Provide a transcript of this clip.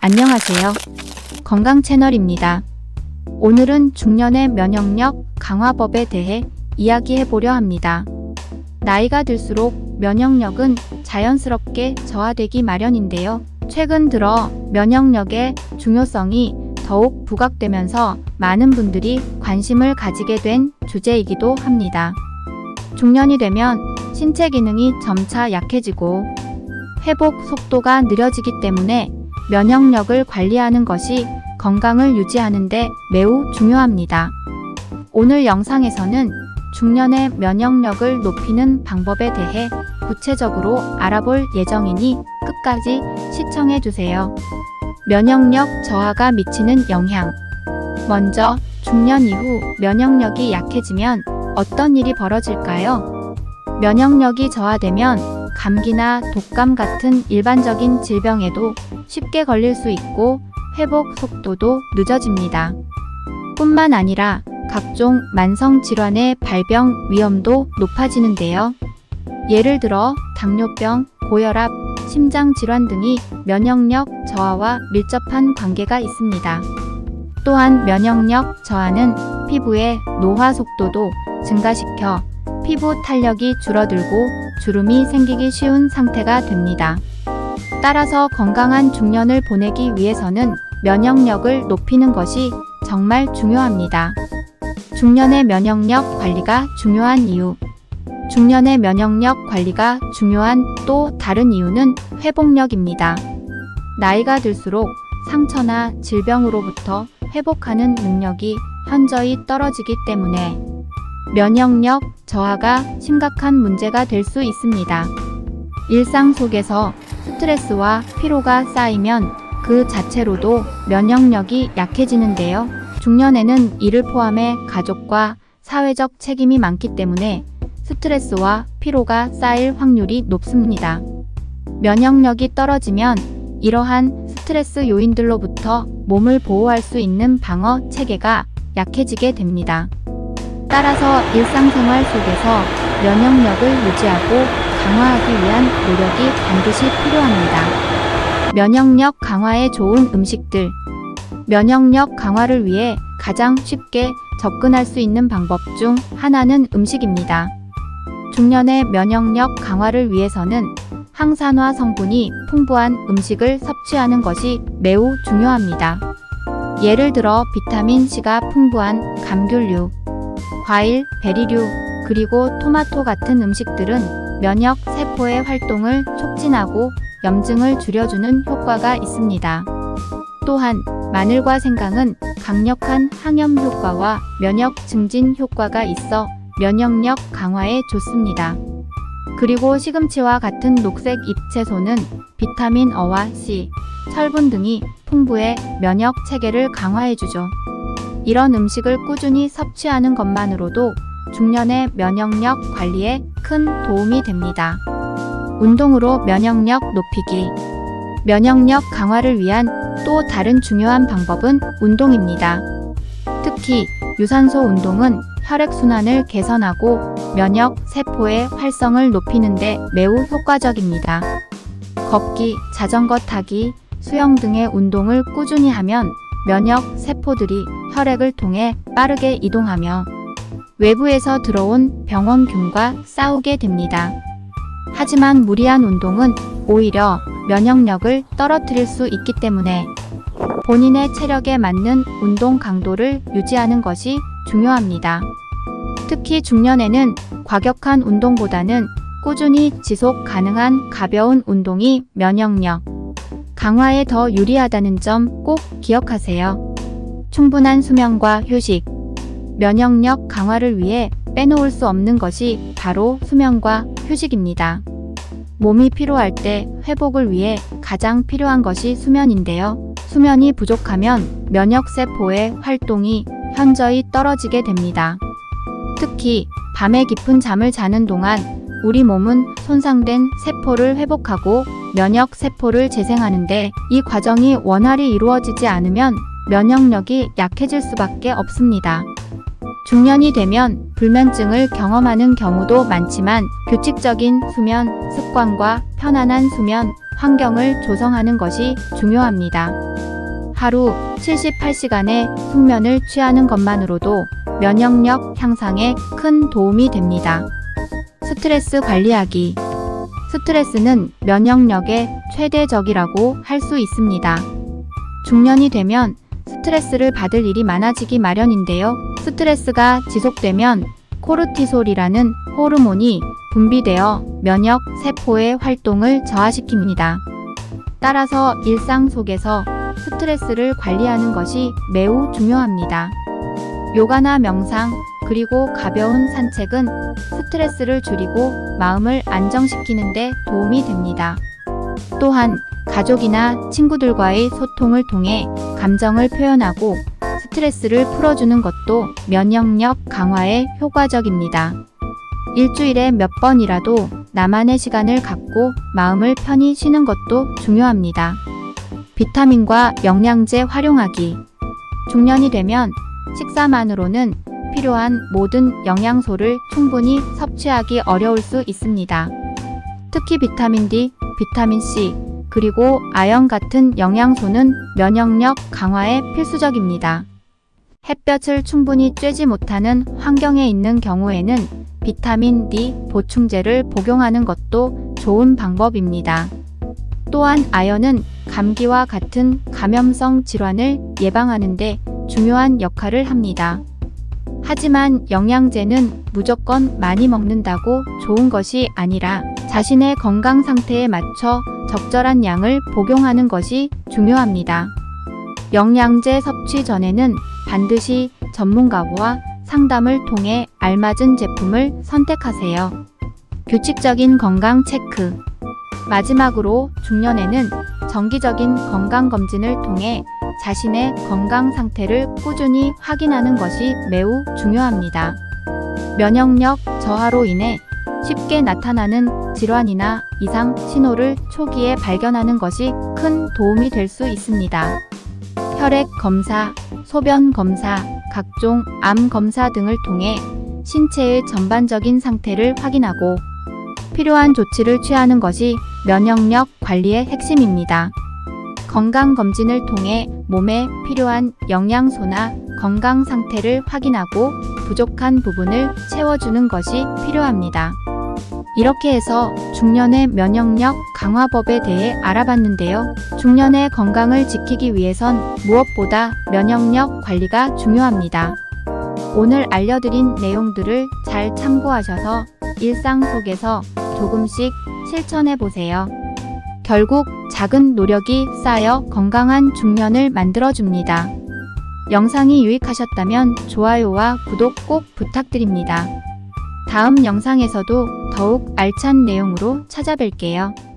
안녕하세요. 건강 채널입니다. 오늘은 중년의 면역력 강화법에 대해 이야기해 보려 합니다. 나이가 들수록 면역력은 자연스럽게 저하되기 마련인데요. 최근 들어 면역력의 중요성이 더욱 부각되면서 많은 분들이 관심을 가지게 된 주제이기도 합니다. 중년이 되면 신체 기능이 점차 약해지고 회복 속도가 느려지기 때문에 면역력을 관리하는 것이 건강을 유지하는 데 매우 중요합니다. 오늘 영상에서는 중년의 면역력을 높이는 방법에 대해 구체적으로 알아볼 예정이니 끝까지 시청해 주세요. 면역력 저하가 미치는 영향. 먼저 중년 이후 면역력이 약해지면 어떤 일이 벌어질까요? 면역력이 저하되면 감기나 독감 같은 일반적인 질병에도 쉽게 걸릴 수 있고 회복 속도도 늦어집니다. 뿐만 아니라 각종 만성 질환의 발병 위험도 높아지는데요. 예를 들어 당뇨병, 고혈압, 심장 질환 등이 면역력 저하와 밀접한 관계가 있습니다. 또한 면역력 저하는 피부의 노화 속도도 증가시켜 피부 탄력이 줄어들고 주름이 생기기 쉬운 상태가 됩니다. 따라서 건강한 중년을 보내기 위해서는 면역력을 높이는 것이 정말 중요합니다. 중년의 면역력 관리가 중요한 이유. 중년의 면역력 관리가 중요한 또 다른 이유는 회복력입니다. 나이가 들수록 상처나 질병으로부터 회복하는 능력이 현저히 떨어지기 때문에 면역력 저하가 심각한 문제가 될 수 있습니다. 일상 속에서 스트레스와 피로가 쌓이면 그 자체로도 면역력이 약해지는데요. 중년에는 이를 포함해 가족과 사회적 책임이 많기 때문에 스트레스와 피로가 쌓일 확률이 높습니다. 면역력이 떨어지면 이러한 스트레스 요인들로부터 몸을 보호할 수 있는 방어 체계가 약해지게 됩니다. 따라서 일상생활 속에서 면역력을 유지하고 강화하기 위한 노력이 반드시 필요합니다. 면역력 강화에 좋은 음식들. 면역력 강화를 위해 가장 쉽게 접근할 수 있는 방법 중 하나는 음식입니다. 중년의 면역력 강화를 위해서는 항산화 성분이 풍부한 음식을 섭취하는 것이 매우 중요합니다. 예를 들어 비타민C가 풍부한 감귤류, 과일, 베리류, 그리고 토마토 같은 음식들은 면역 세포의 활동을 촉진하고 염증을 줄여주는 효과가 있습니다. 또한 마늘과 생강은 강력한 항염 효과와 면역 증진 효과가 있어 면역력 강화에 좋습니다. 그리고 시금치와 같은 녹색 잎채소는 비타민 O와 C, 철분 등이 풍부해 면역 체계를 강화해주죠. 이런 음식을 꾸준히 섭취하는 것만으로도 중년의 면역력 관리에 큰 도움이 됩니다. 운동으로 면역력 높이기. 면역력 강화를 위한 또 다른 중요한 방법은 운동입니다. 특히 유산소 운동은 혈액순환을 개선하고 면역 세포의 활성을 높이는 데 매우 효과적입니다. 걷기, 자전거 타기, 수영 등의 운동을 꾸준히 하면 면역 세포들이 혈액을 통해 빠르게 이동하며 외부에서 들어온 병원균과 싸우게 됩니다. 하지만 무리한 운동은 오히려 면역력을 떨어뜨릴 수 있기 때문에 본인의 체력에 맞는 운동 강도를 유지하는 것이 중요합니다. 특히 중년에는 과격한 운동보다는 꾸준히 지속 가능한 가벼운 운동이 면역력 강화에 더 유리하다는 점 꼭 기억하세요. 충분한 수면과 휴식. 면역력 강화를 위해 빼놓을 수 없는 것이 바로 수면과 휴식입니다. 몸이 피로할 때 회복을 위해 가장 필요한 것이 수면인데요. 수면이 부족하면 면역세포의 활동이 현저히 떨어지게 됩니다. 특히 밤에 깊은 잠을 자는 동안 우리 몸은 손상된 세포를 회복하고 면역세포를 재생하는데 이 과정이 원활히 이루어지지 않으면 면역력이 약해질 수밖에 없습니다. 중년이 되면 불면증을 경험하는 경우도 많지만 규칙적인 수면 습관과 편안한 수면, 환경을 조성하는 것이 중요합니다. 하루 78시간의 숙면을 취하는 것만으로도 면역력 향상에 큰 도움이 됩니다. 스트레스 관리하기. 스트레스는 면역력의 최대적이라고 할 수 있습니다. 중년이 되면 스트레스를 받을 일이 많아지기 마련인데요. 스트레스가 지속되면 코르티솔이라는 호르몬이 분비되어 면역 세포의 활동을 저하시킵니다. 따라서 일상 속에서 스트레스를 관리하는 것이 매우 중요합니다. 요가나 명상, 그리고 가벼운 산책은 스트레스를 줄이고 마음을 안정시키는 데 도움이 됩니다. 또한 가족이나 친구들과의 소통을 통해 감정을 표현하고 스트레스를 풀어주는 것도 면역력 강화에 효과적입니다. 일주일에 몇 번이라도 나만의 시간을 갖고 마음을 편히 쉬는 것도 중요합니다. 비타민과 영양제 활용하기. 중년이 되면 식사만으로는 필요한 모든 영양소를 충분히 섭취하기 어려울 수 있습니다. 특히 비타민 D, 비타민 C, 그리고 아연 같은 영양소는 면역력 강화에 필수적입니다. 햇볕을 충분히 쬐지 못하는 환경에 있는 경우에는 비타민 D 보충제를 복용하는 것도 좋은 방법입니다. 또한 아연은 감기와 같은 감염성 질환을 예방하는 데 중요한 역할을 합니다. 하지만 영양제는 무조건 많이 먹는다고 좋은 것이 아니라 자신의 건강 상태에 맞춰 적절한 양을 복용하는 것이 중요합니다. 영양제 섭취 전에는 반드시 전문가와 상담을 통해 알맞은 제품을 선택하세요. 규칙적인 건강 체크. 마지막으로 중년에는 정기적인 건강검진을 통해 자신의 건강 상태를 꾸준히 확인하는 것이 매우 중요합니다. 면역력 저하로 인해 쉽게 나타나는 질환이나 이상 신호를 초기에 발견하는 것이 큰 도움이 될 수 있습니다. 혈액 검사, 소변 검사, 각종 암 검사 등을 통해 신체의 전반적인 상태를 확인하고 필요한 조치를 취하는 것이 면역력 관리의 핵심입니다. 건강검진을 통해 몸에 필요한 영양소나 건강 상태를 확인하고 부족한 부분을 채워주는 것이 필요합니다. 이렇게 해서 중년의 면역력 강화법에 대해 알아봤는데요. 중년의 건강을 지키기 위해선 무엇보다 면역력 관리가 중요합니다. 오늘 알려드린 내용들을 잘 참고하셔서 일상 속에서 조금씩 실천해 보세요. 결국 작은 노력이 쌓여 건강한 중년을 만들어줍니다. 영상이 유익하셨다면 좋아요와 구독 꼭 부탁드립니다. 다음 영상에서도 더욱 알찬 내용으로 찾아뵐게요.